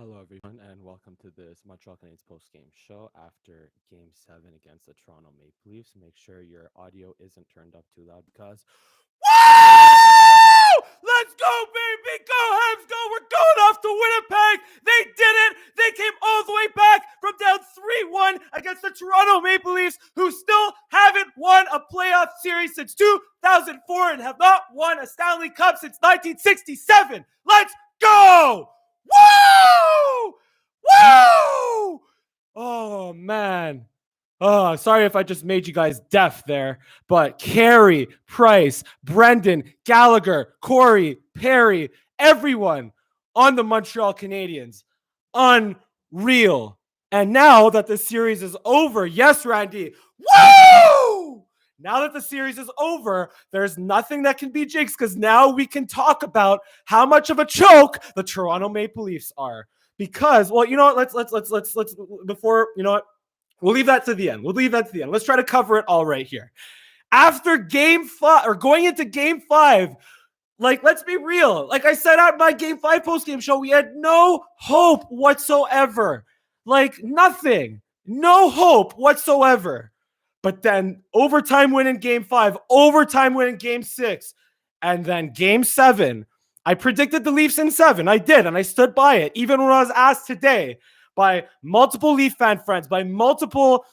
Hello, everyone, and welcome to this Montreal Canadiens post-game show after Game 7 against the Toronto Maple Leafs. Make sure your audio isn't turned up too loud because woo! Let's go, baby! Go, Habs, go! We're going off to Winnipeg! They did it! They came all the way back from down 3-1 against the Toronto Maple Leafs, who still haven't won a playoff series since 2004 and have not won a Stanley Cup since 1967. Let's go! Woo! Woo! Oh, man. Oh, sorry if I just made you guys deaf there, but Carey, Price, Brendan, Gallagher, Corey, Perry, everyone on the Montreal Canadiens. Unreal. And now that the series is over, yes, Randy, woo! Now that the series is over, there's nothing that can be jinxed because now we can talk about how much of a choke the Toronto Maple Leafs are. Because, well, you know what? Let's before, you know what? We'll leave that to the end. Let's try to cover it all right here. After Game 5, or going into Game 5, let's be real. Like I said at my Game 5 postgame show, we had no hope whatsoever. Nothing. No hope whatsoever. But then overtime win in Game 5, overtime win in Game 6, and then Game 7. I predicted the Leafs in 7. I did, and I stood by it. Even when I was asked today by multiple Leaf fan friends, on multiple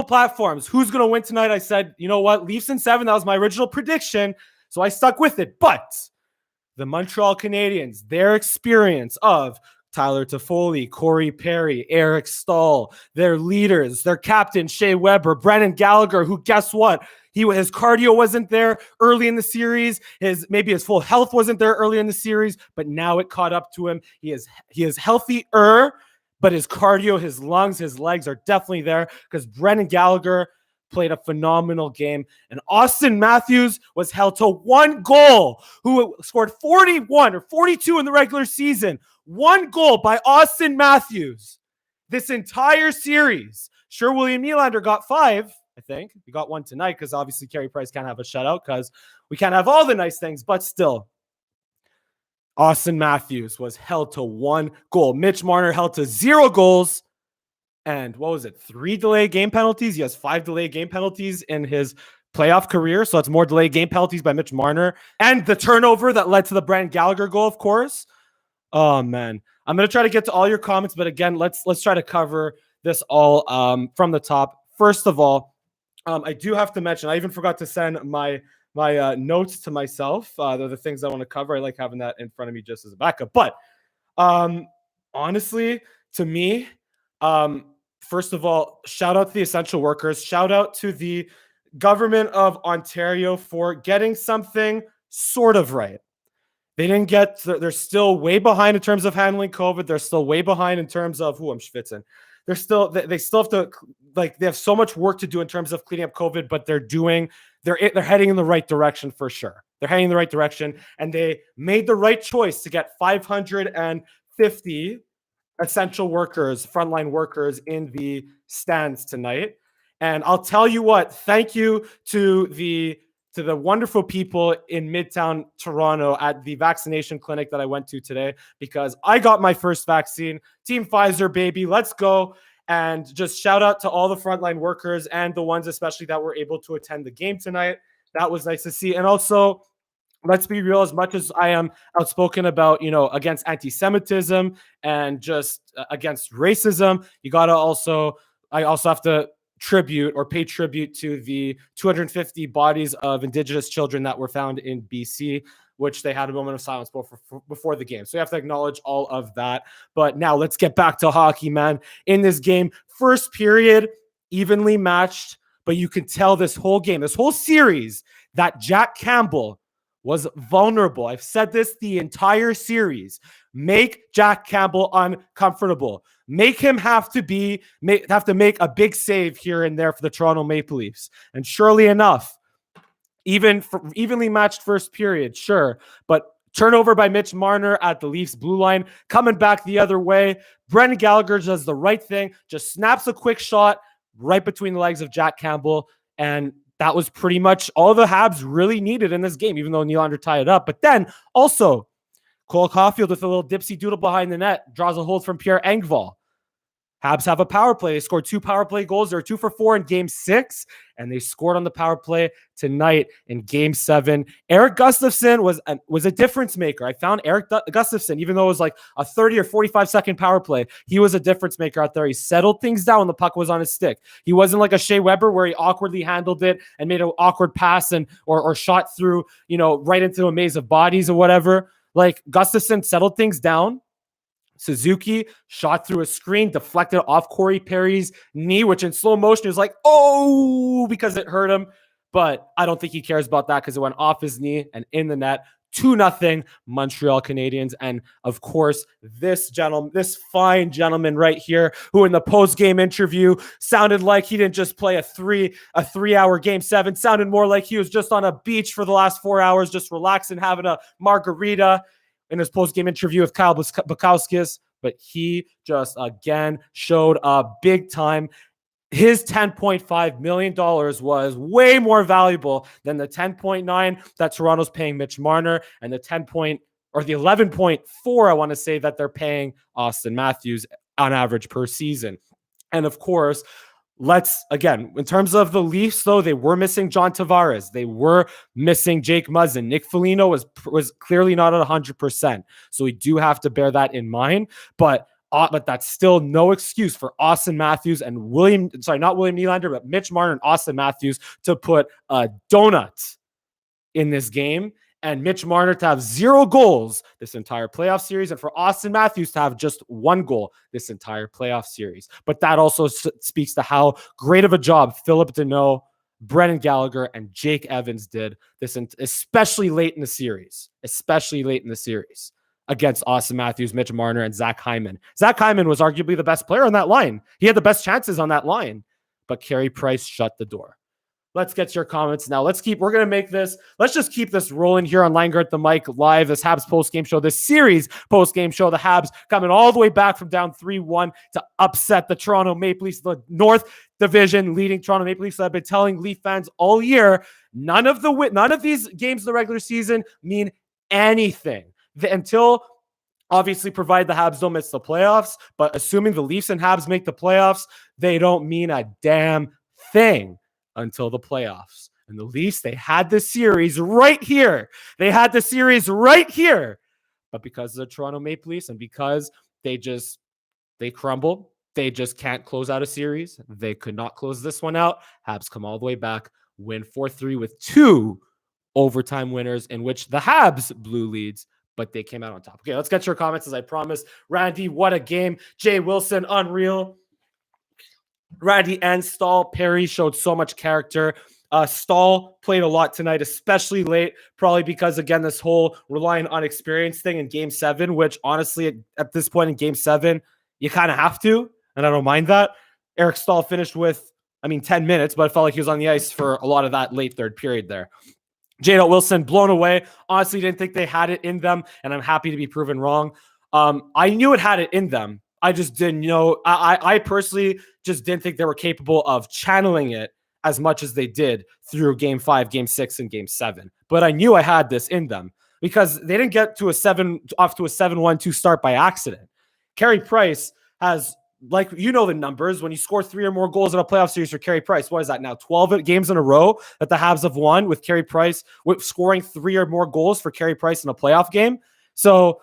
platforms, who's going to win tonight, I said, you know what, Leafs in 7, that was my original prediction, so I stuck with it. But the Montreal Canadiens, their experience of Tyler Toffoli, Corey Perry, Eric Stahl, their leaders, their captain, Shea Weber, Brendan Gallagher, who, guess what? His cardio wasn't there early in the series. Maybe his full health wasn't there early in the series, but now it caught up to him. He is healthier, but his cardio, his lungs, his legs are definitely there because Brendan Gallagher played a phenomenal game. And Austin Matthews was held to one goal, who scored 41 or 42 in the regular season. One goal by Austin Matthews this entire series. Sure, William Nylander got 5, I think. He got 1 tonight because obviously Carey Price can't have a shutout because we can't have all the nice things, but still. Austin Matthews was held to 1 goal. Mitch Marner held to 0 goals. And what was it? 3 delayed game penalties? He has 5 delayed game penalties in his playoff career. So it's more delayed game penalties by Mitch Marner. And the turnover that led to the Brendan Gallagher goal, of course. Oh, man. I'm going to try to get to all your comments. But again, let's try to cover this all from the top. First of all, I do have to mention, I even forgot to send my notes to myself. They're the things I want to cover. I like having that in front of me just as a backup. But honestly, to me, first of all, shout out to the essential workers. Shout out to the government of Ontario for getting something sort of right. They're still way behind in terms of handling COVID. They're still way behind in terms of, I'm schwitzing. They still have to, they have so much work to do in terms of cleaning up COVID, but they're heading in the right direction for sure. They're heading in the right direction, and they made the right choice to get 550 essential workers, frontline workers in the stands tonight. And I'll tell you what, thank you to the wonderful people in Midtown Toronto at the vaccination clinic that I went to today, because I got my first vaccine. Team Pfizer, baby, let's go. And just shout out to all the frontline workers and the ones especially that were able to attend the game tonight. That was nice to see. And also, let's be real, as much as I am outspoken about, against anti-Semitism and just against racism, I also have to pay tribute to the 250 bodies of Indigenous children that were found in BC, which they had a moment of silence before the game. So you have to acknowledge all of that. But now let's get back to hockey, man. In this game, first period, evenly matched, but you can tell this whole game, this whole series, that Jack Campbell was vulnerable. I've said this the entire series. Make Jack Campbell uncomfortable. Make him have to make a big save here and there for the Toronto Maple Leafs. And surely enough, even for evenly matched first period, sure, but turnover by Mitch Marner at the Leafs blue line, coming back the other way. Brendan Gallagher does the right thing, just snaps a quick shot right between the legs of Jack Campbell, and that was pretty much all the Habs really needed in this game, even though Nylander tied it up. But then also, Cole Caulfield with a little dipsy doodle behind the net, draws a hold from Pierre Engvall. Habs have a power play. They scored 2 power play goals. They're 2 for 4 in game 6, and they scored on the power play tonight in game 7. Erik Gustafsson was a difference maker. I found Erik Gustafsson, even though it was like a 30 or 45-second power play, he was a difference maker out there. He settled things down when the puck was on his stick. He wasn't like a Shea Weber where he awkwardly handled it and made an awkward pass and or shot through, right into a maze of bodies or whatever. Like, Gustafsson settled things down. Suzuki shot through a screen, deflected off Corey Perry's knee, which in slow motion is like, oh, because it hurt him. But I don't think he cares about that because it went off his knee and in the net. 2-0 Montreal Canadiens. And of course, this fine gentleman right here, who in the post-game interview sounded like he didn't just play a 3-hour game 7, sounded more like he was just on a beach for the last 4 hours, just relaxing, having a margarita, in his post-game interview with Kyle Bukowskis, but he just again showed up big time. His $10.5 million was way more valuable than the 10.9 that Toronto's paying Mitch Marner and the 11.4, I want to say, that they're paying Austin Matthews on average per season. And of course, in terms of the Leafs, though, they were missing John Tavares. They were missing Jake Muzzin. Nick Foligno was clearly not at 100%. So we do have to bear that in mind. But that's still no excuse for Austin Matthews and not William Nylander, but Mitch Marner and Austin Matthews to put a donut in this game. And Mitch Marner to have 0 goals this entire playoff series, and for Austin Matthews to have just 1 goal this entire playoff series. But that also speaks to how great of a job Philip Deneau, Brendan Gallagher, and Jake Evans did this, especially late in the series. Against Austin Matthews, Mitch Marner, and Zach Hyman. Zach Hyman was arguably the best player on that line. He had the best chances on that line, but Carey Price shut the door. Let's get your comments now. Let's just keep this rolling here on Langer at the Mic live, this Habs post-game show, this series post-game show. The Habs coming all the way back from down 3-1 to upset the Toronto Maple Leafs, the North Division leading Toronto Maple Leafs. I've been telling Leaf fans all year, none of these games in the regular season mean anything until, obviously, provided the Habs don't miss the playoffs. But assuming the Leafs and Habs make the playoffs, they don't mean a damn thing until the playoffs. And the Leafs, they had the series right here. But because of the Toronto Maple Leafs and because they crumbled, they just can't close out a series. They could not close this one out. Habs come all the way back, win 4-3 with 2 overtime winners in which the Habs blew leads, but they came out on top. Okay, let's get your comments as I promised. Randy, what a game. Jay Wilson, unreal. Randy and Stahl. Perry showed so much character. Stahl played a lot tonight, especially late, probably because, again, this whole relying on experience thing in Game 7, which honestly, at this point in Game 7, you kind of have to, and I don't mind that. Eric Stahl finished with, 10 minutes, but it felt like he was on the ice for a lot of that late third period there. J.L. Wilson, blown away. Honestly, didn't think they had it in them, and I'm happy to be proven wrong. I knew it had it in them. I just didn't know. I personally just didn't think they were capable of channeling it as much as they did through Game 5, Game 6, and Game 7. But I knew I had this in them because they didn't get to off to a 7-1-2 start by accident. Carey Price has, the numbers. When you score 3 or more goals in a playoff series for Carey Price, what is that now? 12 games in a row that the Habs have won with Carey Price, with scoring 3 or more goals for Carey Price in a playoff game. So,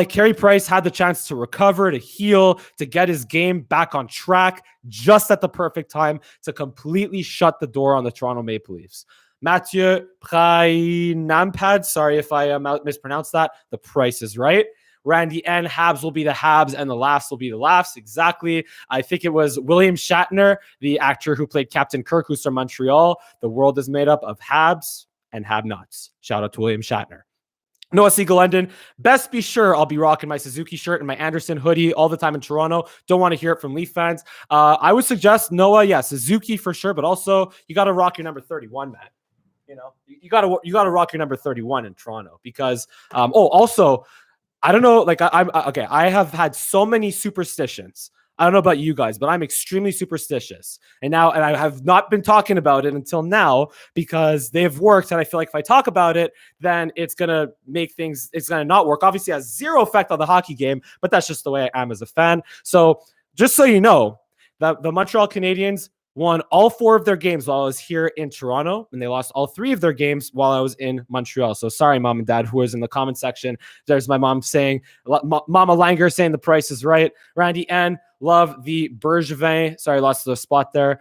Carey Price had the chance to recover, to heal, to get his game back on track just at the perfect time to completely shut the door on the Toronto Maple Leafs. Mathieu Prainampad, sorry if I mispronounced that. The price is right. Randy and Habs will be the Habs and the Laughs will be the Laughs. Exactly. I think it was William Shatner, the actor who played Captain Kirk, who's from Montreal. The world is made up of Habs and have-nots. Shout out to William Shatner. Noah Segal-Lendon, best be sure I'll be rocking my Suzuki shirt and my Anderson hoodie all the time in Toronto. Don't want to hear it from Leaf fans. I would suggest, Noah, Suzuki for sure, but also you got to rock your number 31, man. You got to rock your number 31 in Toronto because, also, I don't know, I have had so many superstitions. I don't know about you guys, but I'm extremely superstitious. And I have not been talking about it until now because they've worked. And I feel like if I talk about it, then it's going to make things, it's going to not work. Obviously, it has zero effect on the hockey game, but that's just the way I am as a fan. So just so you know, the Montreal Canadiens won all 4 of their games while I was here in Toronto, and they lost all 3 of their games while I was in Montreal. So sorry, mom and dad, who was in the comment section. There's my mom saying, Mama Langer saying the price is right. Randy N, love the Bergevin. Sorry, lost the spot there.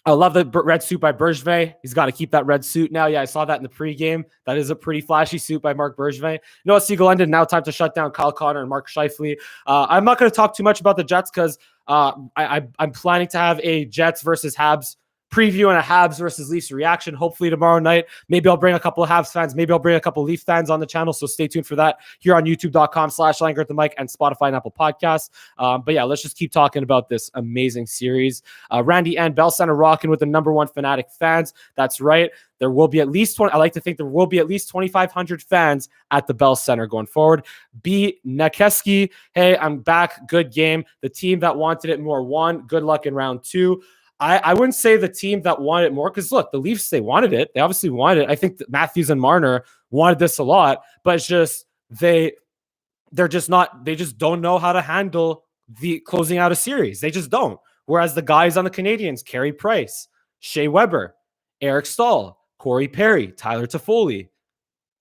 I love the red suit by Bergevin. He's got to keep that red suit now. Yeah, I saw that in the pregame. That is a pretty flashy suit by Mark Bergevin. Noah Siegel ended. Now time to shut down Kyle Connor and Mark Scheifele. I'm not going to talk too much about the Jets because I'm planning to have a Jets versus Habs preview and a Habs versus Leafs reaction hopefully tomorrow night. Maybe I'll bring a couple of Habs fans. Maybe I'll bring a couple of Leaf fans on the channel. So stay tuned for that here on youtube.com/Langer at the mic and Spotify and Apple Podcasts. But yeah, let's just keep talking about this amazing series. Randy and Bell Center rocking with the #1 fanatic fans. That's right. There will be at least 20. I like to think there will be at least 2,500 fans at the Bell Center going forward. B. Nakeski. Hey, I'm back. Good game. The team that wanted it more won. Good luck in round 2. I wouldn't say the team that wanted it more because, look, the Leafs, they wanted it. They obviously wanted it. I think that Matthews and Marner wanted this a lot, but it's just they're just not – they just don't know how to handle the closing out a series. They just don't. Whereas the guys on the Canadiens, Carey Price, Shea Weber, Eric Stahl, Corey Perry, Tyler Toffoli,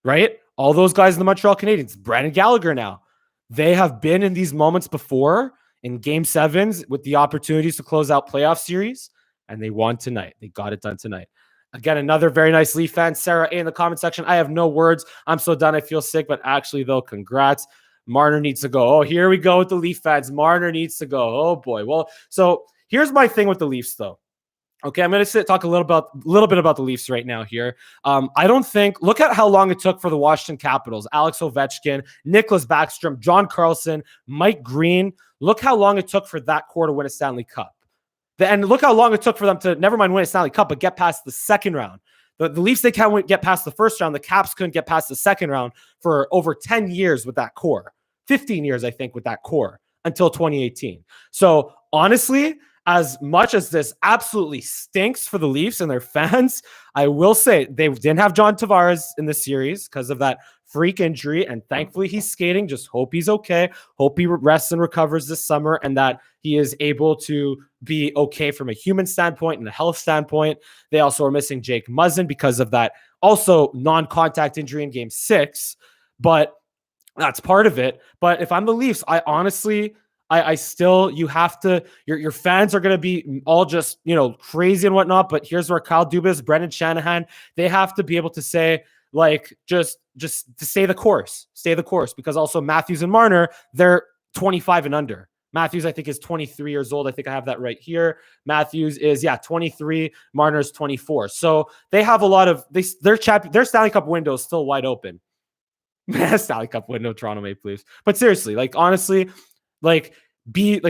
right? All those guys in the Montreal Canadiens, Brandon Gallagher now, they have been in these moments before in game 7s with the opportunities to close out playoff series, and they won tonight. They got it done tonight. Again, another very nice Leaf fan, Sarah A in the comment section. I have no words. I'm so done. I feel sick, but actually, though, congrats. Marner needs to go. Oh, here we go with the Leaf fans. Marner needs to go. Oh, boy. Well, so here's my thing with the Leafs, though. Okay, I'm going to talk a little bit about the Leafs right now here. I don't think – look at how long it took for the Washington Capitals, Alex Ovechkin, Nicholas Backstrom, John Carlson, Mike Green. Look how long it took for that core to win a Stanley Cup. And look how long it took for them to never mind win a Stanley Cup, but get past the second round. The Leafs, they can't get past the first round. The Caps couldn't get past the second round for over 10 years with that core. 15 years, I think, with that core until 2018. So honestly – as much as this absolutely stinks for the Leafs and their fans, I will say they didn't have John Tavares in the series because of that freak injury, and thankfully he's skating. Just hope he's okay. Hope he rests and recovers this summer and that he is able to be okay from a human standpoint and a health standpoint. They also are missing Jake Muzzin because of that also non-contact injury in game 6, but that's part of it. But if I'm the Leafs, I honestly... I still, you have to, your fans are going to be all just, crazy and whatnot. But here's where Kyle Dubas, Brendan Shanahan, they have to be able to say, like, just to stay the course, because also Matthews and Marner, they're 25 and under. Matthews, I think, is 23 years old. I think I have that right here. Matthews is, 23. Marner's 24. So they have a lot of, their Stanley Cup window is still wide open. Stanley Cup window, Toronto Maple Leafs. But seriously, like, honestly, the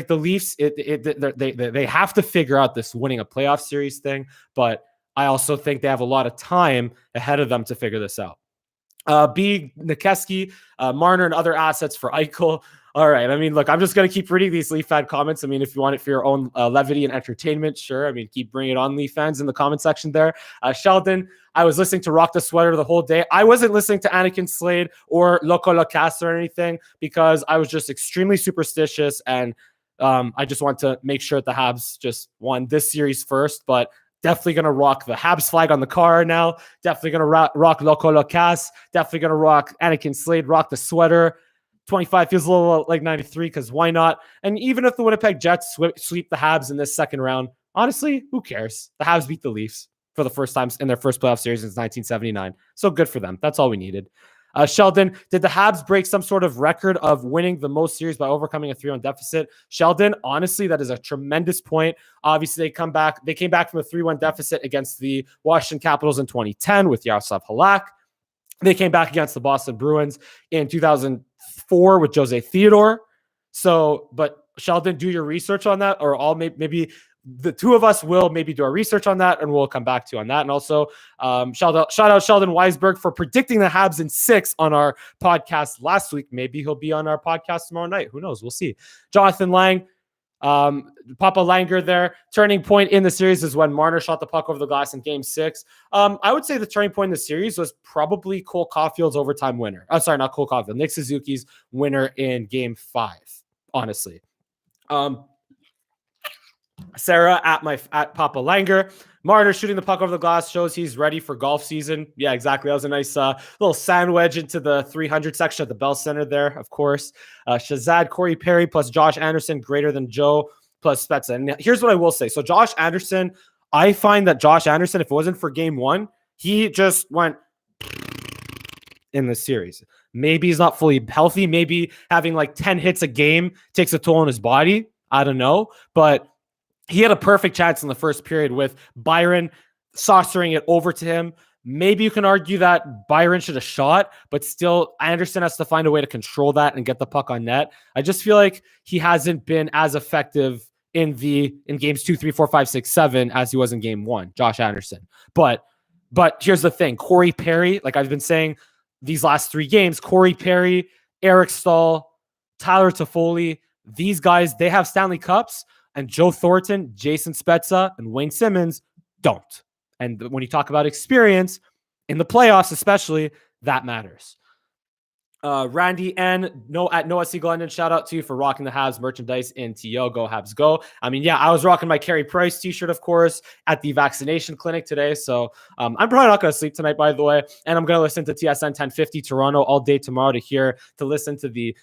Leafs, they have to figure out this winning a playoff series thing, but I also think they have a lot of time ahead of them to figure this out. B. Nakeski, Marner, and other assets for Eichel. All right. I mean, look, I'm just going to keep reading these Leaf fan comments. I mean, if you want it for your own levity and entertainment, sure. I mean, keep bringing it on, Leaf fans, in the comment section there. Sheldon, I was listening to Rock the Sweater the whole day. I wasn't listening to Anakin Slade or Loco Locas or anything because I was just extremely superstitious, and I just want to make sure that the Habs just won this series first, but definitely going to rock the Habs flag on the car now. Definitely going to rock Loco Locas. Definitely going to rock Anakin Slade, rock the sweater. 25 feels a little like 93 because why not? And even if the Winnipeg Jets sweep the Habs in this second round, honestly, who cares? The Habs beat the Leafs for the first time in their first playoff series since 1979. So good for them. That's all we needed. Sheldon, did the Habs break some sort of record of winning the most series by overcoming a 3-1 deficit? Sheldon, honestly, that is a tremendous point. Obviously, they came back from a 3-1 deficit against the Washington Capitals in 2010 with Yaroslav Halak. They came back against the Boston Bruins in 2004 with Jose Theodore. So, but Sheldon, do your research on that, or maybe the two of us will maybe do our research on that, and we'll come back to you on that. And also, shout out Sheldon Weisberg for predicting the Habs in 6 on our podcast last week. Maybe he'll be on our podcast tomorrow night. Who knows? We'll see. Jonathan Lang, Papa Langer there. Turning point in the series is when Marner shot the puck over the glass in Game 6. I would say the turning point in the series was probably Cole Caulfield's overtime winner. Sorry, not Cole Caulfield. Nick Suzuki's winner in Game 5, honestly. Sarah at Papa Langer. Marner shooting the puck over the glass shows he's ready for golf season. Yeah, exactly. That was a nice little sandwich into the 300 section at the Bell Center there, of course. Shazad, Corey Perry plus Josh Anderson greater than Joe plus Spezza. And here's what I will say. So Josh Anderson, I find that Josh Anderson, if it wasn't for Game 1, he just went in the series. Maybe he's not fully healthy. Maybe having like 10 hits a game takes a toll on his body. I don't know. But he had a perfect chance in the first period with Byron saucering it over to him. Maybe you can argue that Byron should have shot, but still Anderson has to find a way to control that and get the puck on net. I just feel like he hasn't been as effective in games 2, 3, 4, 5, 6, 7 as he was in Game 1, Josh Anderson. But here's the thing. Corey Perry, like I've been saying these last 3 games, Corey Perry, Eric Stahl, Tyler Toffoli, these guys, they have Stanley Cups. And Joe Thornton, Jason Spezza, and Wayne Simmons don't. And when you talk about experience, in the playoffs especially, that matters. Randy N. At Noah Siegel, shout out to you for rocking the Habs merchandise in TO. Go Habs Go. I mean, yeah, I was rocking my Carey Price t-shirt, of course, at the vaccination clinic today. So I'm probably not going to sleep tonight, by the way. And I'm going to listen to TSN 1050 Toronto all day tomorrow to listen to the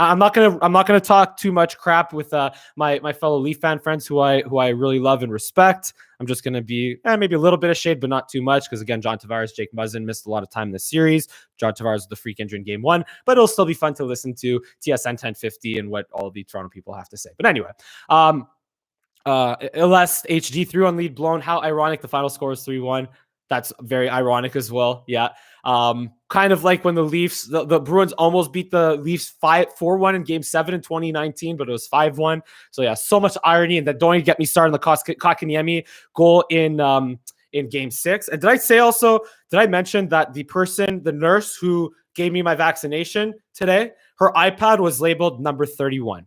I'm not gonna talk too much crap with my fellow Leaf fan friends who I really love and respect. I'm just gonna be maybe a little bit of shade, but not too much, because again, John Tavares, Jake Muzzin missed a lot of time in the series. John Tavares was the freak injury in Game 1, but it'll still be fun to listen to TSN 1050 and what all the Toronto people have to say. But anyway, LS HD 3-1 lead blown. How ironic! The final score is 3-1. That's very ironic as well. Yeah. Kind of like when the Leafs, the Bruins almost beat the Leafs 4-1 in Game 7 in 2019, but it was 5-1. So yeah, so much irony. And then don't even get me started on the Kotkaniemi goal in Game 6. And did I mention that the nurse who gave me my vaccination today, her iPad was labeled number 31.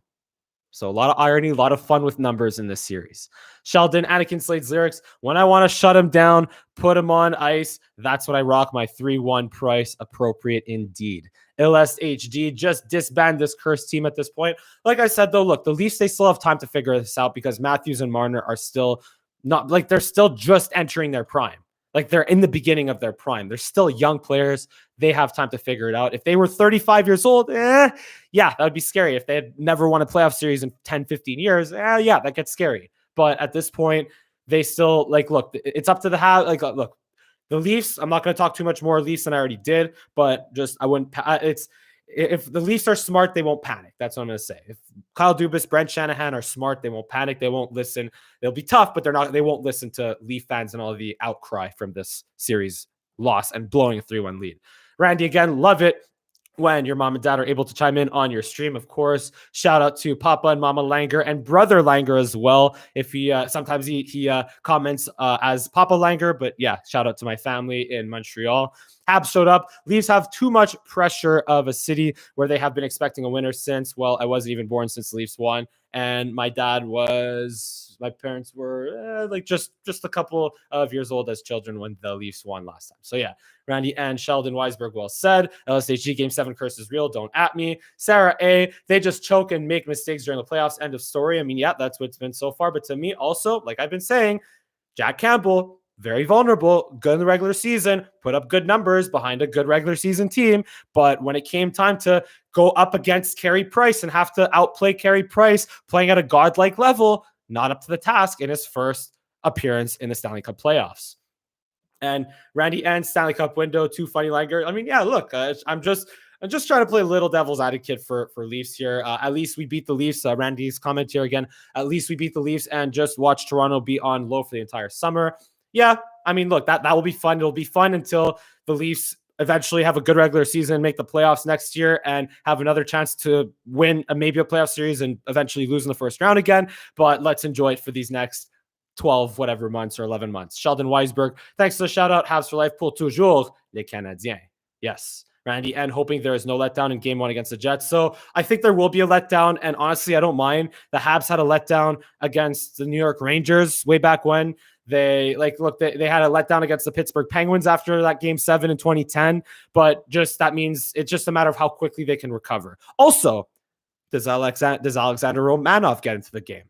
So a lot of irony, a lot of fun with numbers in this series. Sheldon, Anakin Slade's lyrics. When I want to shut him down, put him on ice. That's what I rock my 3-1 price. Appropriate indeed. LSHD, just disband this cursed team at this point. Like I said, though, look, the Leafs, they still have time to figure this out because Matthews and Marner are still not, like, they're still just entering their prime. Like, they're in the beginning of their prime. They're still young players. They have time to figure it out. If they were 35 years old, yeah, that would be scary. If they had never won a playoff series in 10, 15 years, yeah, that gets scary. But at this point, they still, look, it's up to the Habs. Look, the Leafs, I'm not going to talk too much more Leafs than I already did, but just, I wouldn't, if the Leafs are smart, they won't panic. That's what I'm going to say. If Kyle Dubas, Brent Shanahan are smart, they won't panic. They won't listen. They'll be tough, but they won't listen to Leaf fans and all the outcry from this series loss and blowing a 3-1 lead. Randy, again, love it when your mom and dad are able to chime in on your stream, of course. Shout out to Papa and Mama Langer and Brother Langer as well. If he sometimes he comments as Papa Langer, but yeah, shout out to my family in Montreal. Habs showed up. Leafs have too much pressure of a city where they have been expecting a winner since, well, I wasn't even born since the Leafs won. And my parents were just a couple of years old as children when the Leafs won last time. So yeah, Randy and Sheldon Weisberg well said. LSHG Game 7 curse is real. Don't at me. Sarah A, they just choke and make mistakes during the playoffs. End of story. I mean, yeah, that's what's been so far. But to me also, like I've been saying, Jack Campbell, very vulnerable, good in the regular season, put up good numbers behind a good regular season team. But when it came time to go up against Carey Price and have to outplay Carey Price playing at a godlike level, not up to the task in his first appearance in the Stanley Cup playoffs. And Randy and Stanley Cup window, too funny Langer. I mean, yeah, look, I'm just trying to play a little devil's advocate for Leafs here. At least we beat the Leafs. Randy's comment here again. At least we beat the Leafs and just watch Toronto be on low for the entire summer. Yeah, I mean, look, that will be fun. It'll be fun until the Leafs eventually have a good regular season, make the playoffs next year, and have another chance to win maybe a playoff series and eventually lose in the first round again. But let's enjoy it for these next 12 whatever months or 11 months. Sheldon Weisberg, thanks for the shout out. Habs for life pour toujours les Canadiens. Yes. Randy, and hoping there is no letdown in game 1 against the Jets. So I think there will be a letdown. And honestly, I don't mind. The Habs had a letdown against the New York Rangers way back when. They had a letdown against the Pittsburgh Penguins after that game 7 in 2010. But that means it's just a matter of how quickly they can recover. Also, does Alexander Romanov get into the game?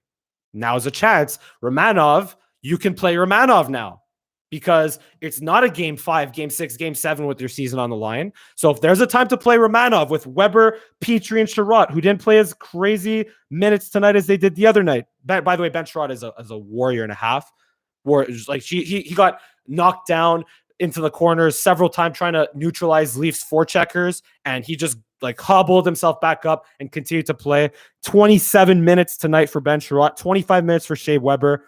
Now's a chance. Romanov, you can play Romanov now, because it's not a game 5, game 6, game 7 with your season on the line. So if there's a time to play Romanov with Weber, Petrie, and Sherratt, who didn't play as crazy minutes tonight as they did the other night. By the way, Ben Sherratt is a warrior and a half. He got knocked down into the corners several times trying to neutralize Leafs forecheckers, and he just hobbled himself back up and continued to play. 27 minutes tonight for Ben Sherratt, 25 minutes for Shea Weber.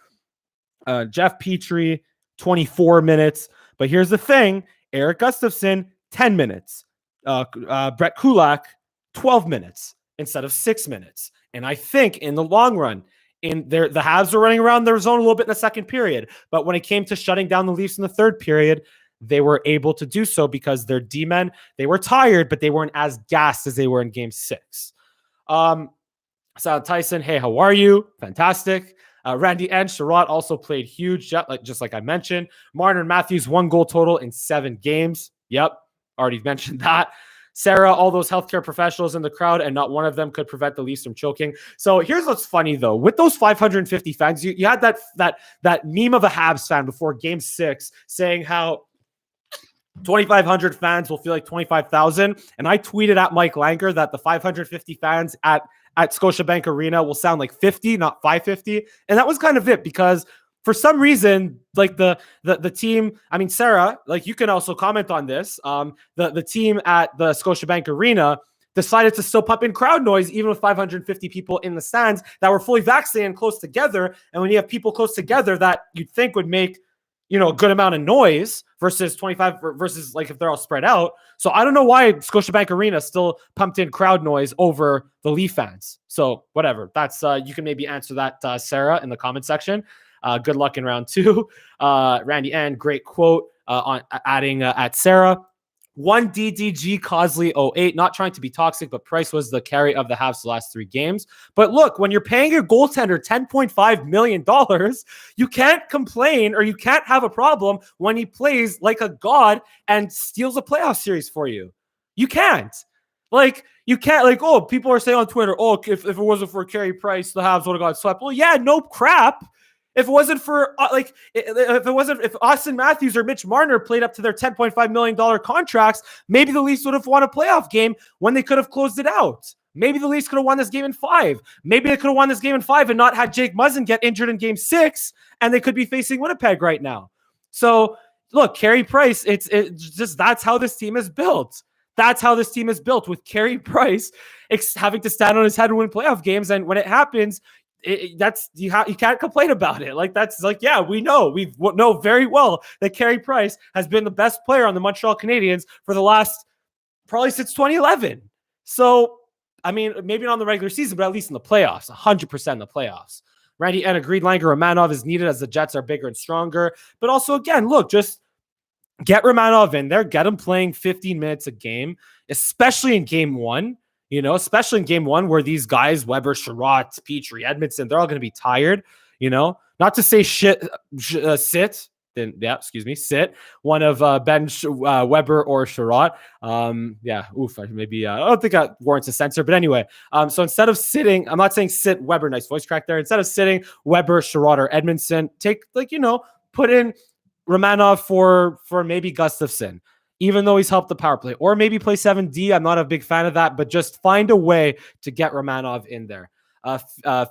Jeff Petrie, 24 minutes. But here's the thing. Eric Gustafsson, 10 minutes. Brett Kulak, 12 minutes instead of 6 minutes. And I think in the long run, the Habs were running around their zone a little bit in the second period. But when it came to shutting down the Leafs in the third period, they were able to do so because their D-men, they were tired, but they weren't as gassed as they were in game 6. Sal Tyson, hey, how are you? Fantastic. Randy and Sherratt also played huge, just like I mentioned. Martin and Matthews, 1 goal total in 7 games. Yep, already mentioned that. Sarah, all those healthcare professionals in the crowd, and not one of them could prevent the Leafs from choking. So here's what's funny, though. With those 550 fans, you had that meme of a Habs fan before Game 6 saying how 2,500 fans will feel like 25,000. And I tweeted at Mike Langer that the 550 fans at Scotiabank Arena will sound like 50, not 550. And that was kind of it, because for some reason, the team, I mean, Sarah, you can also comment on this. The team at the Scotiabank Arena decided to still pump in crowd noise, even with 550 people in the stands that were fully vaccinated and close together. And when you have people close together that you'd think would make, a good amount of noise versus 25 versus if they're all spread out. So I don't know why Scotiabank Arena still pumped in crowd noise over the Leaf fans. So whatever. That's you can maybe answer that, Sarah, in the comment section. Good luck in round 2. Randy N, great quote on adding at Sarah. 1 DDG Cosley 08, not trying to be toxic, but Price was the carry of the Habs the last 3 games. But look, when you're paying your goaltender $10.5 million, you can't complain, or you can't have a problem when he plays like a god and steals a playoff series for you. You can't. You can't, people are saying on Twitter, if it wasn't for Carey Price, the Habs would have got swept. Well, yeah, no crap. If it wasn't for if Austin Matthews or Mitch Marner played up to their $10.5 million contracts, maybe the Leafs would have won a playoff game when they could have closed it out. Maybe the Leafs could have won this game in 5. Maybe they could have won this game in 5 and not had Jake Muzzin get injured in game 6, and they could be facing Winnipeg right now. So look, Carey Price, it's just, that's how this team is built. That's how this team is built, with Carey Price having to stand on his head and win playoff games. And when it happens, you can't complain about it. We know very well that Carey Price has been the best player on the Montreal Canadiens for the last, probably since 2011. So, I mean, maybe not in the regular season, but at least in the playoffs, 100% in the playoffs. Randy and agreed Langer Romanov is needed as the Jets are bigger and stronger. But also, again, look, just get Romanov in there, get him playing 15 minutes a game, especially in game 1. Especially in game 1 where these guys, Weber, Sherratt, Petrie, Edmondson, they're all going to be tired, not to say sit one of Ben Weber or Sherratt. I don't think that warrants a censor, but anyway. So instead of sitting, I'm not saying sit Weber, nice voice crack there. Instead of sitting Weber, Sherratt, or Edmondson, put in Romanov for maybe Gustafsson, even though he's helped the power play, or maybe play 7D. I'm not a big fan of that, but just find a way to get Romanov in there.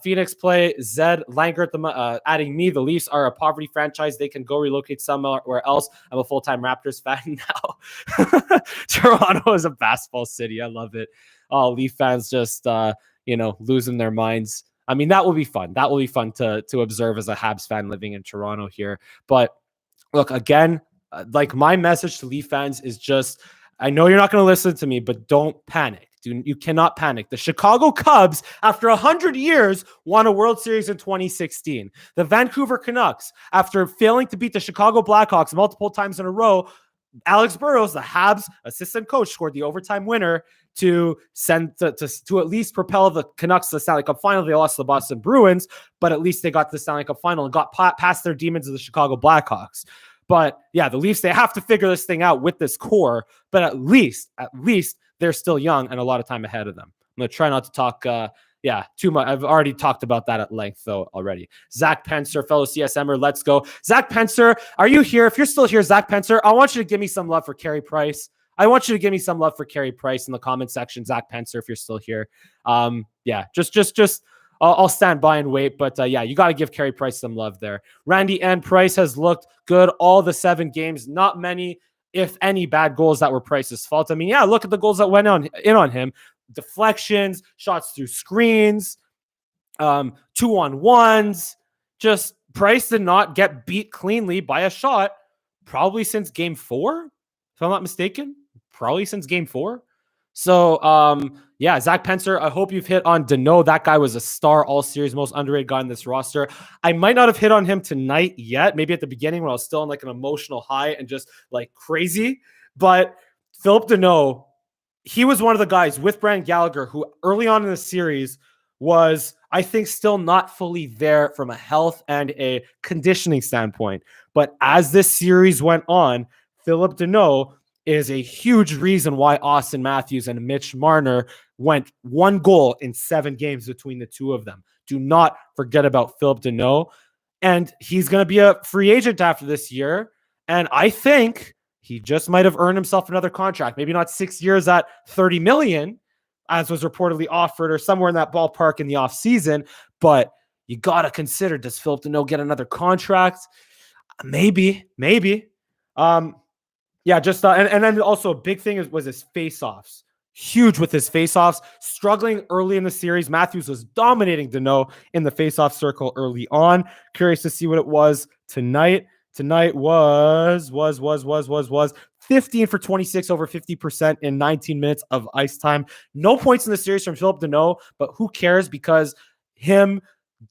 Phoenix play, Zed, Langer, adding me. The Leafs are a poverty franchise. They can go relocate somewhere else. I'm a full-time Raptors fan now. Toronto is a basketball city. I love it. Oh, Leaf fans just, losing their minds. I mean, that will be fun. That will be fun to observe as a Habs fan living in Toronto here. But look, again, my message to Leaf fans is just, I know you're not going to listen to me, but don't panic. You cannot panic. The Chicago Cubs, after 100 years, won a World Series in 2016. The Vancouver Canucks, after failing to beat the Chicago Blackhawks multiple times in a row, Alex Burrows, the Habs assistant coach, scored the overtime winner to send to at least propel the Canucks to the Stanley Cup final. They lost to the Boston Bruins, but at least they got to the Stanley Cup final and got past their demons of the Chicago Blackhawks. But yeah, the Leafs, they have to figure this thing out with this core, but at least they're still young and a lot of time ahead of them. I'm going to try not to talk too much. I've already talked about that at length, though, already. Zach Pencer, fellow CSMer, let's go. Zach Pencer, are you here? If you're still here, Zach Pencer, I want you to give me some love for Carey Price. I want you to give me some love for Carey Price in the comment section. Zach Pencer, if you're still here. I'll stand by and wait. But you got to give Carey Price some love there. Randy and Price has looked good all the 7 games. Not many, if any, bad goals that were Price's fault. I mean, yeah, look at the goals that went in on him. Deflections, shots through screens, 2-on-1s. Just Price did not get beat cleanly by a shot probably since game 4, if I'm not mistaken. Probably since game 4. So, Zach Pencer, I hope you've hit on Danault. That guy was a star all series, most underrated guy in this roster. I might not have hit on him tonight yet, maybe at the beginning when I was still on like an emotional high and just like crazy. But Phillip Danault, he was one of the guys with Brendan Gallagher who early on in the series was, I think, still not fully there from a health and a conditioning standpoint. But as this series went on, Phillip Danault is a huge reason why Auston Matthews and Mitch Marner went 1 goal in 7 games between the two of them. Do not forget about Phillip Danault. And he's going to be a free agent after this year. And I think he just might have earned himself another contract. Maybe not 6 years at $30 million, as was reportedly offered, or somewhere in that ballpark in the offseason. But you got to consider, does Phillip Danault get another contract? Maybe. And then also a big thing was his faceoffs. Huge with his faceoffs. Struggling early in the series. Matthews was dominating Danault in the faceoff circle early on. Curious to see what it was tonight. Tonight was 15 for 26, over 50% in 19 minutes of ice time. No points in the series from Phillip Danault, but who cares? Because him,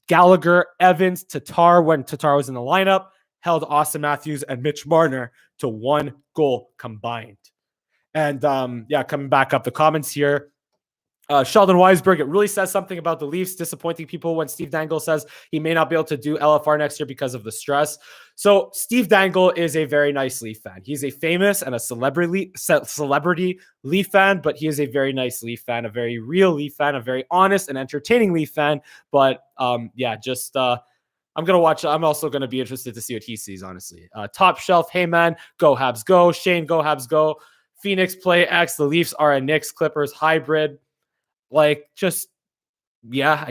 Gallagher, Evans, Tatar, when Tatar was in the lineup, held Auston Matthews and Mitch Marner to 1 goal combined. And coming back up the comments here. Sheldon Weisberg, it really says something about the Leafs disappointing people when Steve Dangle says he may not be able to do LFR next year because of the stress. So Steve Dangle is a very nice Leaf fan. He's a famous and a celebrity Leaf fan, but he is a very nice Leaf fan, a very real Leaf fan, a very honest and entertaining Leaf fan. But I'm going to watch. I'm also going to be interested to see what he sees, honestly. Top Shelf, hey man, go Habs go. Shane, go Habs go. Phoenix play X. The Leafs are a Knicks Clippers hybrid. I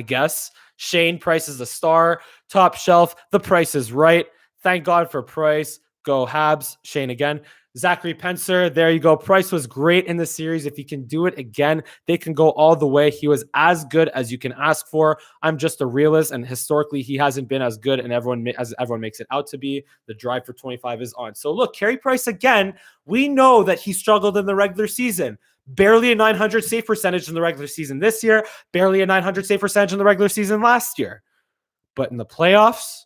guess. Shane, Price is a star. Top Shelf, the price is right. Thank God for Price. Go Habs. Shane again. Zachary Pencer, there you go. Price was great in the series. If he can do it again, they can go all the way. He was as good as you can ask for. I'm just a realist, and historically, he hasn't been as good as everyone makes it out to be. The drive for 25 is on. So look, Carey Price again, we know that he struggled in the regular season. Barely a 900 save percentage in the regular season this year. Barely a 900 save percentage in the regular season last year. But in the playoffs,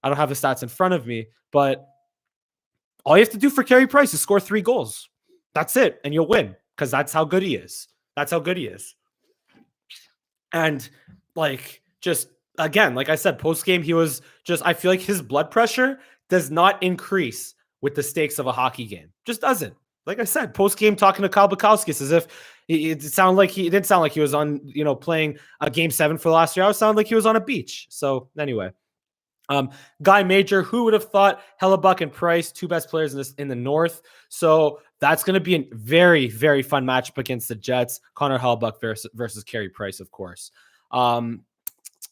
I don't have the stats in front of me, but all you have to do for Carey Price is score 3 goals. That's it. And you'll win because that's how good he is. And again, like I said, post-game, he was I feel like his blood pressure does not increase with the stakes of a hockey game. Just doesn't. Like I said, post-game talking to Kyle Bukowskis as if it didn't sound like he was on, playing a game 7 for the last year. It sounded like he was on a beach. So anyway. Guy Major, who would have thought Hellebuck and Price, 2 best players in the North. So that's going to be a very, very fun matchup against the Jets. Connor Hellebuck versus Carey Price, of course.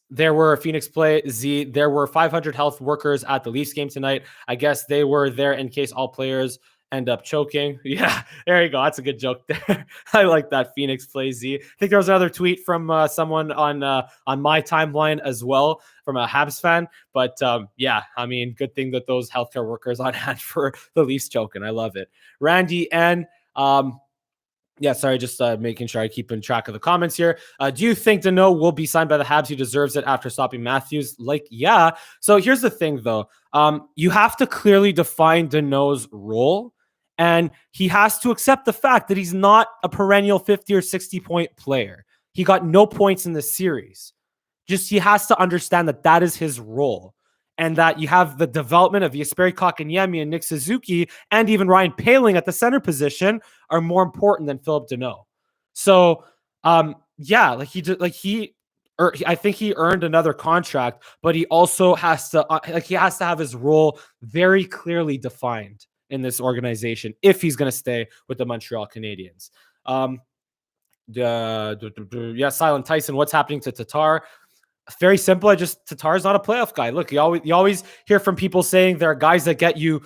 There were Phoenix play Z. There were 500 health workers at the Leafs game tonight. I guess they were there in case all players end up choking. Yeah, there you go. That's a good joke there. I like that Phoenix play Z. I think there was another tweet from someone on my timeline as well from a Habs fan. But good thing that those healthcare workers on hand for the Leafs choking. I love it. Randy N. Just making sure I keep in track of the comments here. Do you think Danault will be signed by the Habs? He deserves it after stopping Matthews. Yeah. So here's the thing, though. You have to clearly define Danault's role. And he has to accept the fact that he's not a perennial 50 or 60 point player. He got no points in this series. Just he has to understand that that is his role, and that you have the development of Jesperi Kotkaniemi and Nick Suzuki and even Ryan Poehling at the center position are more important than Philip Deneau. So, yeah, I think he earned another contract, but he also has to have his role very clearly defined in this organization if he's going to stay with the Montreal Canadiens. Silent Tyson, what's happening to Tatar? Very simple. Tatar's not a playoff guy. Look, you always hear from people saying there are guys that get you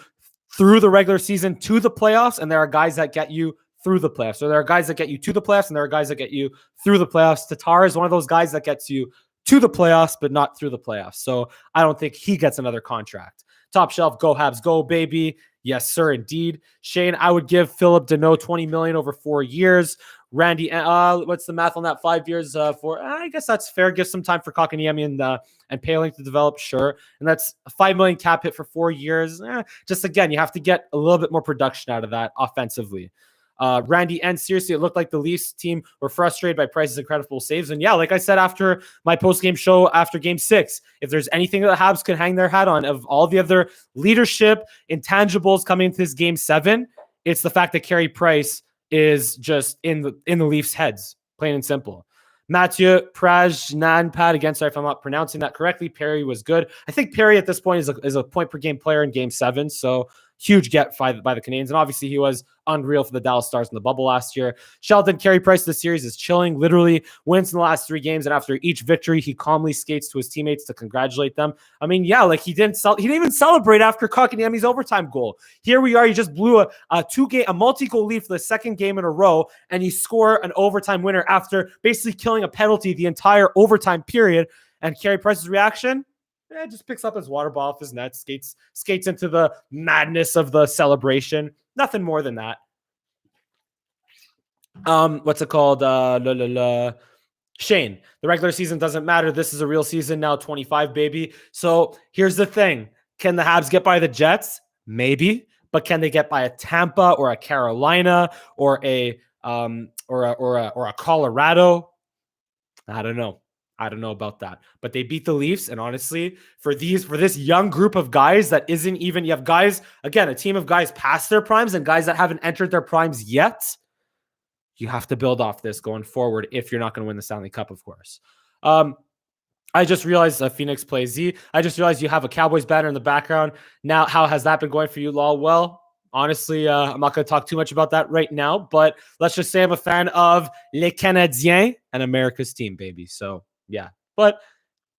through the regular season to the playoffs, and there are guys that get you through the playoffs. So there are guys that get you to the playoffs, and there are guys that get you through the playoffs. Tatar is one of those guys that gets you to the playoffs, but not through the playoffs. So I don't think he gets another contract. Top shelf, go Habs, go baby. Yes, sir, indeed. Shane, I would give Philip Deneau $20 million over 4 years. Randy, what's the math on that? 5 years I guess that's fair. Give some time for Kotkaniemi and Poehling to develop, sure. And that's a $5 million cap hit for 4 years. Just again, you have to get a little bit more production out of that offensively. Randy, and seriously, it looked like the Leafs team were frustrated by Price's incredible saves. And yeah, like I said after my post-game show after Game 6, if there's anything that the Habs could hang their hat on of all the other leadership intangibles coming into this Game 7, it's the fact that Carey Price is just in the Leafs' heads, plain and simple. Mathieu Prajnanpad, again, sorry if I'm not pronouncing that correctly. Perry was good. I think Perry at this point is a point per game player in Game 7, so huge get by the Canadiens. And obviously he was unreal for the Dallas Stars in the bubble last year. Sheldon, Carey Price this series is chilling, literally wins in the last 3 games. And after each victory, he calmly skates to his teammates to congratulate them. I mean, yeah, like he didn't even celebrate after Kotkaniemi's overtime goal. Here we are. He just blew a multi-goal lead for the second game in a row. And you score an overtime winner after basically killing a penalty the entire overtime period. And Carey Price's reaction? Just picks up his water bottle off his net, skates into the madness of the celebration. Nothing more than that. What's it called? Shane, the regular season doesn't matter. This is a real season now, 25, baby. So here's the thing. Can the Habs get by the Jets? Maybe. But can they get by a Tampa or a Carolina or a Colorado? I don't know. I don't know about that, but they beat the Leafs. And honestly, for this young group of guys that isn't even, you have guys, again, a team of guys past their primes and guys that haven't entered their primes yet. You have to build off this going forward if you're not going to win the Stanley Cup, of course. I just realized Phoenix plays Z. I just realized you have a Cowboys banner in the background. Now, how has that been going for you, Lol? Well, honestly, I'm not going to talk too much about that right now, but let's just say I'm a fan of Les Canadiens and America's team, baby. So, yeah, but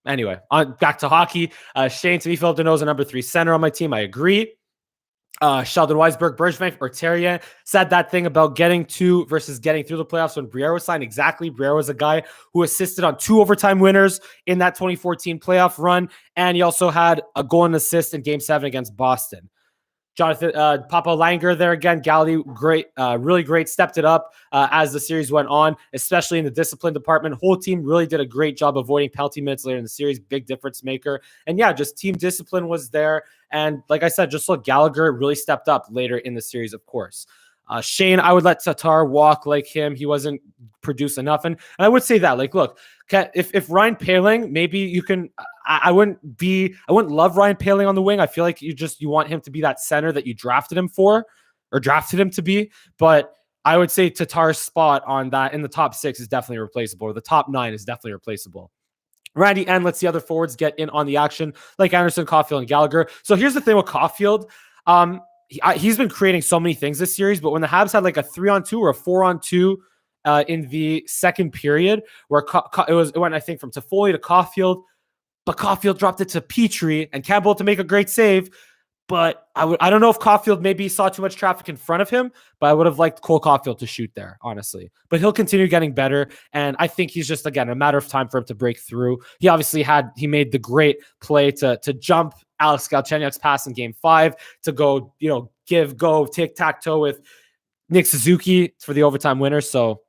anyway, back to hockey. Shane, to me, Philip Deneau is a number 3 center on my team. I agree. Sheldon Weisberg, Bergevin, or Terrien said that thing about getting to versus getting through the playoffs when Briere was signed. Exactly. Briere was a guy who assisted on 2 overtime winners in that 2014 playoff run. And he also had a goal and assist in Game 7 against Boston. Jonathan, Papa Langer there again. Galley, great, really great. Stepped it up as the series went on, especially in the discipline department. Whole team really did a great job avoiding penalty minutes later in the series. Big difference maker. And yeah, just team discipline was there. And like I said, just look, Gallagher really stepped up later in the series, of course. Shane, I would let Tatar walk like him. He wasn't produce enough. And I would say that, like, look, if Ryan Poehling, maybe you can, I wouldn't love Ryan Poehling on the wing. I feel like you want him to be that center that you drafted him for or drafted him to be. But I would say Tatar's spot on that in the top 6 is definitely replaceable, or the top 9 is definitely replaceable. Randy, and let's the other forwards get in on the action, like Anderson, Caulfield, and Gallagher. So here's the thing with Caulfield. He's been creating so many things this series, but when the Habs had like a 3-on-2 or a 4-on-2 in the second period, where it went, I think, from Toffoli to Caulfield, but Caulfield dropped it to Petrie and Campbell to make a great save. But I don't know if Caulfield maybe saw too much traffic in front of him, but I would have liked Cole Caulfield to shoot there, honestly. But he'll continue getting better, and I think he's just, again, a matter of time for him to break through. He obviously made the great play to jump Alex Galchenyuk's pass in Game 5 to go, tic-tac-toe with Nick Suzuki for the overtime winner. So,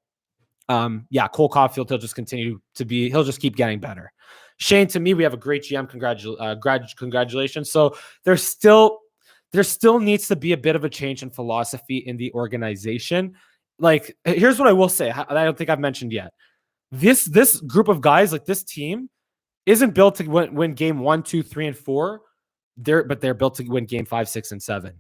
yeah, Cole Caulfield, he'll just keep getting better. Shane, to me, we have a great GM. Congratulations. So there's still there still needs to be a bit of a change in philosophy in the organization. Like, here's what I will say. I don't think I've mentioned yet. This group of guys, like this team, isn't built to win game 1, 2, 3, and 4. They're built to win game 5, 6, and 7.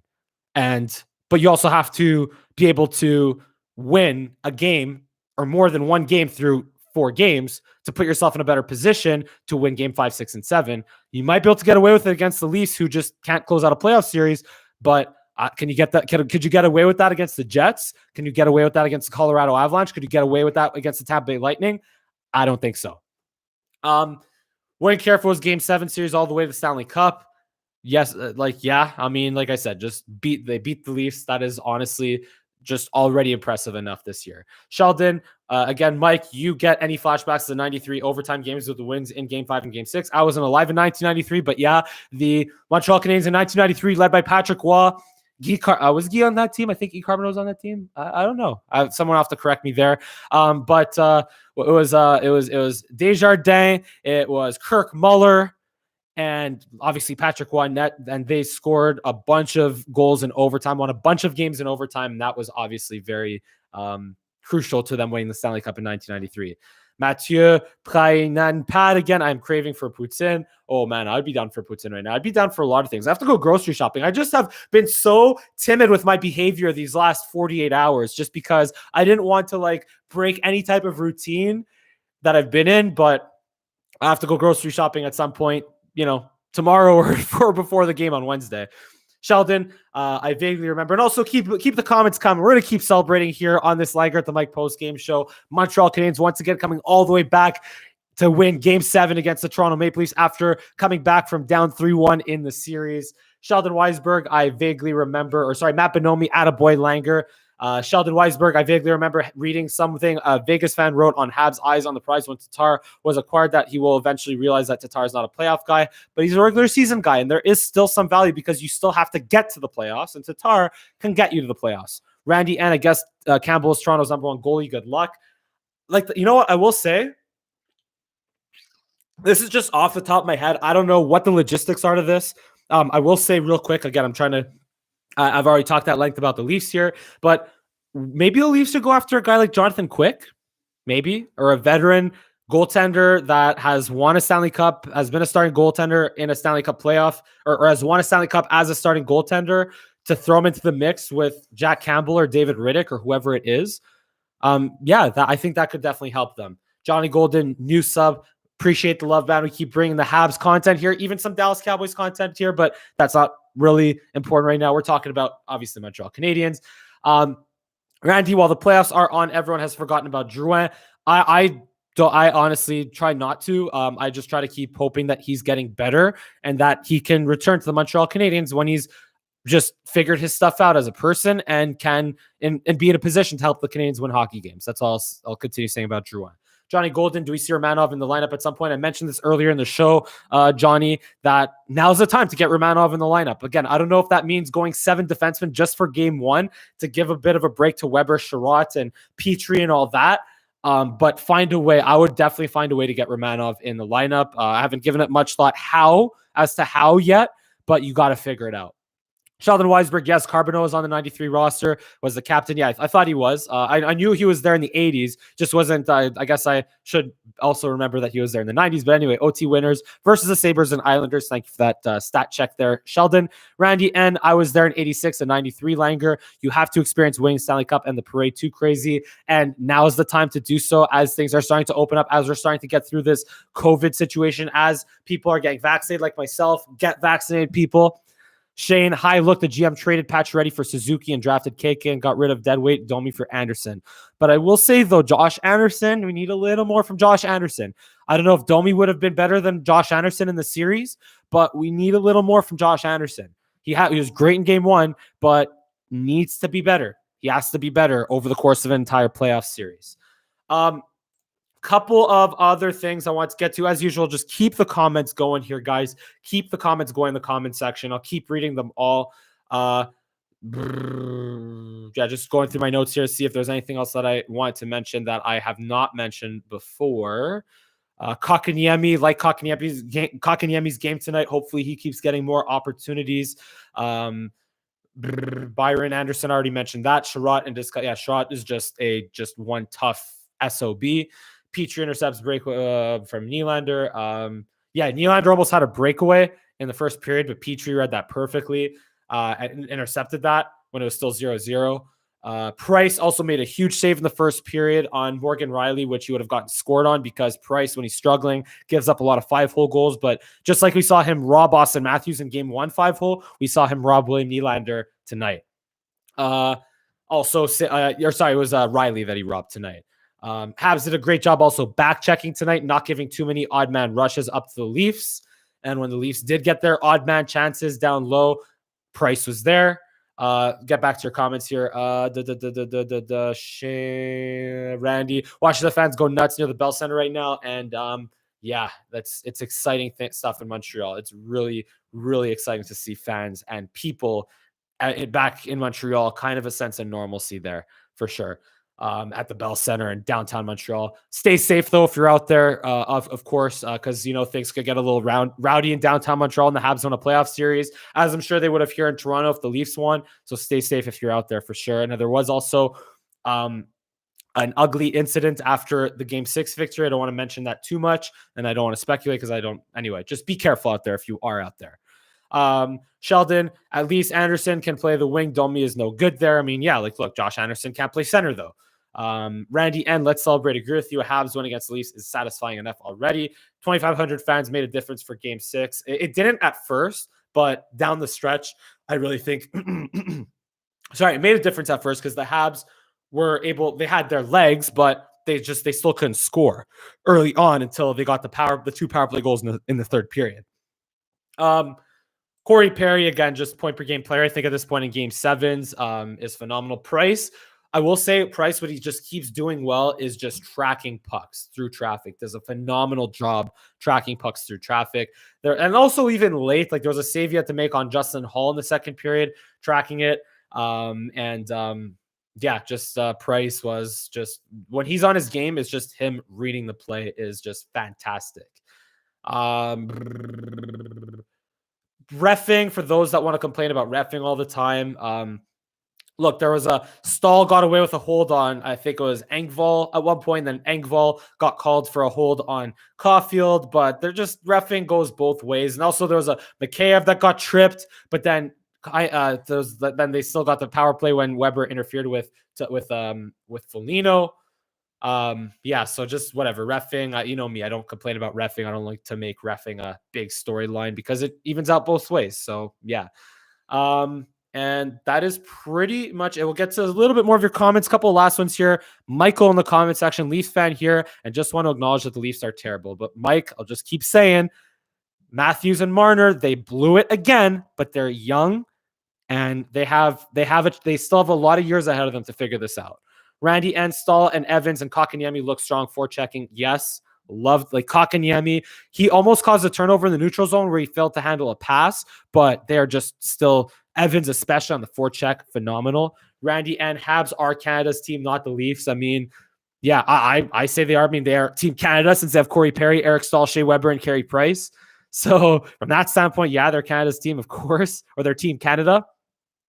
But you also have to be able to win a game or more than one game through 4 games to put yourself in a better position to win game 5, 6, and 7. You might be able to get away with it against the Leafs, who just can't close out a playoff series. But can you get that? Could you get away with that against the Jets? Can you get away with that against the Colorado Avalanche? Could you get away with that against the Tampa Bay Lightning? I don't think so. Wouldn't care if it was game 7 series all the way to the Stanley Cup. Yes, I mean, like I said, they beat the Leafs. That is honestly just already impressive enough this year. Sheldon, again, Mike, you get any flashbacks to the 93 overtime games with the wins in game 5 and game 6? I wasn't alive in 1993, but yeah, the Montreal Canadiens in 1993 led by Patrick Roy. Was Guy on that team? I think E. Carbon was on that team. I don't know. Someone will have to correct me there. But it was Desjardins. It was Kirk Muller. And obviously Patrick Roy net, and they scored a bunch of goals in overtime, won a bunch of games in overtime. And that was obviously very crucial to them winning the Stanley Cup in 1993. Mathieu Prainanpad, again, I'm craving for poutine. Oh man, I'd be down for poutine right now. I'd be down for a lot of things. I have to go grocery shopping. I just have been so timid with my behavior these last 48 hours just because I didn't want to break any type of routine that I've been in, but I have to go grocery shopping at some point, tomorrow or before the game on Wednesday. Sheldon, I vaguely remember. And also keep the comments coming. We're going to keep celebrating here on this Liger at the Mike Postgame Show. Montreal Canadiens once again coming all the way back to win game 7 against the Toronto Maple Leafs after coming back from down 3-1 in the series. Sheldon Weisberg, I vaguely remember, Matt Bonomi, attaboy Langer. Sheldon Weisberg, I vaguely remember reading something a Vegas fan wrote on Habs' eyes on the prize when Tatar was acquired, that he will eventually realize that Tatar is not a playoff guy, but he's a regular season guy, and there is still some value because you still have to get to the playoffs, and Tatar can get you to the playoffs. Randy, and I guess Campbell is Toronto's #1 goalie. Good luck. You know what I will say? This is just off the top of my head. I don't know what the logistics are to this. I will say real quick, again, I've already talked at length about the Leafs here, but maybe the Leafs should go after a guy like Jonathan Quick, maybe, or a veteran goaltender that has won a Stanley Cup, has been a starting goaltender in a Stanley Cup playoff, or has won a Stanley Cup as a starting goaltender, to throw him into the mix with Jack Campbell or David Riddick or whoever it is. I think that could definitely help them. Johnny Golden, new sub. Appreciate the love, man. We keep bringing the Habs content here, even some Dallas Cowboys content here, but that's not really important right now. We're talking about, obviously, Montreal Canadiens. Randy, while the playoffs are on, everyone has forgotten about Drouin. I honestly try not to. I just try to keep hoping that he's getting better and that he can return to the Montreal Canadiens when he's just figured his stuff out as a person and can and be in a position to help the Canadiens win hockey games. That's all I'll continue saying about Drouin. Johnny Golden, do we see Romanov in the lineup at some point? I mentioned this earlier in the show, Johnny, that now's the time to get Romanov in the lineup. Again, I don't know if that means going 7 defensemen just for game 1 to give a bit of a break to Weber, Sherratt, and Petrie and all that. But find a way. I would definitely find a way to get Romanov in the lineup. I haven't given it much thought as to how yet, but you got to figure it out. Sheldon Weisberg, yes, Carbonneau is on the 93 roster, was the captain. Yeah, I thought he was. I knew he was there in the 80s, just wasn't. I guess I should also remember that he was there in the 90s. But anyway, OT winners versus the Sabres and Islanders. Thank you for that stat check there, Sheldon. Randy, and I was there in 86 and 93, Langer. You have to experience winning Stanley Cup and the parade too crazy. And now is the time to do so as things are starting to open up, as we're starting to get through this COVID situation, as people are getting vaccinated, like myself. Get vaccinated, people. Shane, hi, look, the GM traded Pacioretty for Suzuki and drafted KK and got rid of deadweight Domi for Anderson. But I will say, though, Josh Anderson, we need a little more from Josh Anderson. I don't know if Domi would have been better than Josh Anderson in the series, but we need a little more from Josh Anderson. He was great in game 1, but needs to be better. He has to be better over the course of an entire playoff series. Couple of other things I want to get to. As usual, just keep the comments going here, guys. Keep the comments going in the comment section. I'll keep reading them all. Just going through my notes here to see if there's anything else that I want to mention that I have not mentioned before. Kotkaniemi, Kotkaniemi's game tonight. Hopefully he keeps getting more opportunities. Byron Anderson, already mentioned that. Sherratt and Sherratt is just one tough SOB. Petrie intercepts break from Nylander. Nylander almost had a breakaway in the first period, but Petrie read that perfectly and intercepted that when it was still 0-0. Price also made a huge save in the first period on Morgan Rielly, which he would have gotten scored on because Price, when he's struggling, gives up a lot of 5-hole goals. But just like we saw him rob Austin Matthews in game 1 5-hole, we saw him rob William Nylander tonight. It was Rielly that he robbed tonight. Habs did a great job also back checking tonight, not giving too many odd man rushes up to the Leafs. And when the Leafs did get their odd man chances down low, Price was there. Get back to your comments here. Randy, watching the fans go nuts near the Bell Center right now. And it's exciting stuff in Montreal. It's really, really exciting to see fans and people back in Montreal, kind of a sense of normalcy there for sure. At the Bell Center in downtown Montreal. Stay safe though if you're out there, of course, because things could get a little rowdy in downtown Montreal in the Habs won a playoff series, as I'm sure they would have here in Toronto if the Leafs won. So stay safe if you're out there for sure. And there was also an ugly incident after the Game 6 victory. I don't want to mention that too much, and I don't want to speculate because I don't. Anyway, just be careful out there if you are out there. Sheldon, at least Anderson can play the wing. Domi is no good there. I mean, look, Josh Anderson can't play center though. Randy N, let's celebrate. Agree with you. A Habs win against the Leafs is satisfying enough already. 2,500 fans made a difference for game 6. It didn't at first, but down the stretch, I really think, it made a difference at first because the Habs they had their legs, but they still couldn't score early on until they got the 2 power play goals in the third period. Corey Perry, again, just point per game player. I think at this point in game 7s is phenomenal. Price, I will say Price, what he just keeps doing well is just tracking pucks through traffic. Does a phenomenal job tracking pucks through traffic there. And also even late, like there was a save you had to make on Justin Hall in the second period, tracking it. Price was just, when he's on his game, it's just him reading the play is just fantastic. Reffing, for those that want to complain about reffing all the time. Look, there was a Stahl got away with a hold on, I think it was Engvall at one point. Then Engvall got called for a hold on Caulfield, but they're just reffing goes both ways. And also there was a Mikheyev that got tripped, but then then they still got the power play when Weber interfered with Foligno. So just whatever. Reffing, you know me, I don't complain about reffing. I don't like to make reffing a big storyline because it evens out both ways. So yeah. And that is pretty much it. We'll get to a little bit more of your comments. Couple of last ones here. Michael in the comment section, Leafs fan here, and just want to acknowledge that the Leafs are terrible. But Mike, I'll just keep saying, Matthews and Marner, they blew it again, but they're young and they still have a lot of years ahead of them to figure this out. Randy Stahl and Evans and Kotkaniemi look strong for checking. Yes. Loved Kotkaniemi. He almost caused a turnover in the neutral zone where he failed to handle a pass, but they're just still Evans, especially on the forecheck, phenomenal. Randy and Habs are Canada's team, not the Leafs. I mean, I say they are. I mean, they are Team Canada since they have Corey Perry, Eric Stahl, Shea Weber, and Carey Price. So from that standpoint, they're Canada's team, of course, or they're Team Canada.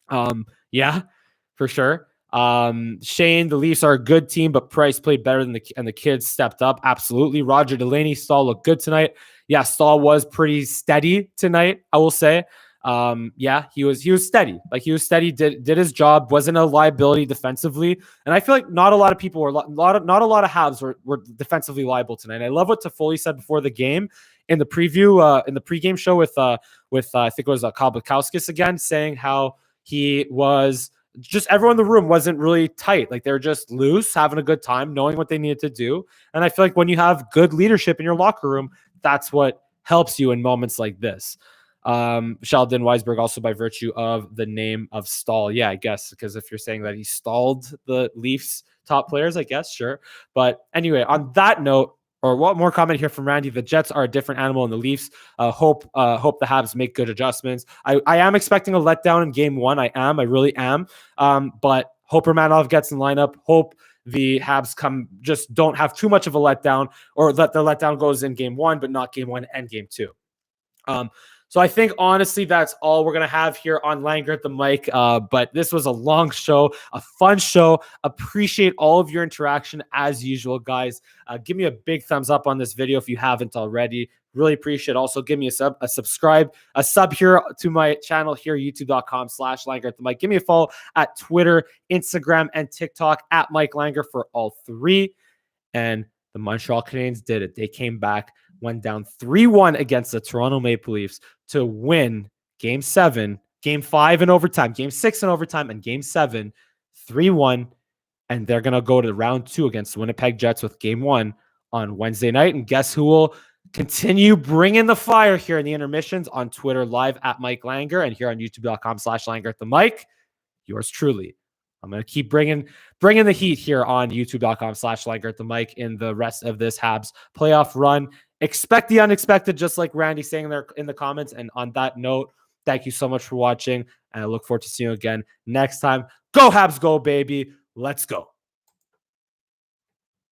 For sure. Shane, the Leafs are a good team, but Price played better than the kids stepped up. Absolutely. Roger Delaney, Stahl looked good tonight. Yeah, Stahl was pretty steady tonight, I will say. He was steady. He was steady, did his job, wasn't a liability defensively. And I feel like not a lot of people were not a lot of Habs were defensively liable tonight. And I love what Toffoli said before the game in the preview, in the pregame show with I think it was Kyle Bukowskis again, saying how he was just everyone in the room wasn't really tight. They were just loose, having a good time, knowing what they needed to do. And I feel like when you have good leadership in your locker room, that's what helps you in moments like this. Sheldon Weisberg, also by virtue of the name of Stahl. Yeah, I guess, because if you're saying that he stalled the Leafs top players, I guess, sure. But anyway, on that note, or one more comment here from Randy, the Jets are a different animal than the Leafs. Hope the Habs make good adjustments. I am expecting a letdown in game 1. I really am. But hope Romanov gets in lineup. Hope the Habs just don't have too much of a letdown, or let the letdown goes in game 1, but not game 1 and game 2. So I think honestly that's all we're gonna have here on Langer at the mic. But this was a long show, a fun show. Appreciate all of your interaction as usual, guys. Give me a big thumbs up on this video if you haven't already. Really appreciate it. Also, give me a sub here to my channel here, youtube.com/Langer at the mic. Give me a follow at Twitter, Instagram, and TikTok at Mike Langer for all three. And the Montreal Canadiens did it. They came back, went down 3-1 against the Toronto Maple Leafs to win Game 7, Game 5 in overtime, Game 6 in overtime, and Game 7, 3-1. And they're going to go to round 2 against the Winnipeg Jets with Game 1 on Wednesday night. And guess who will continue bringing the fire here in the intermissions? On Twitter live at Mike Langer and here on youtube.com/Langer at the mic. Yours truly. I'm going to keep bringing the heat here on youtube.com/Langer at the mic in the rest of this Habs playoff run. Expect the unexpected, just like Randy saying there in the comments. And on that note, thank you so much for watching. And I look forward to seeing you again next time. Go Habs, go, baby. Let's go.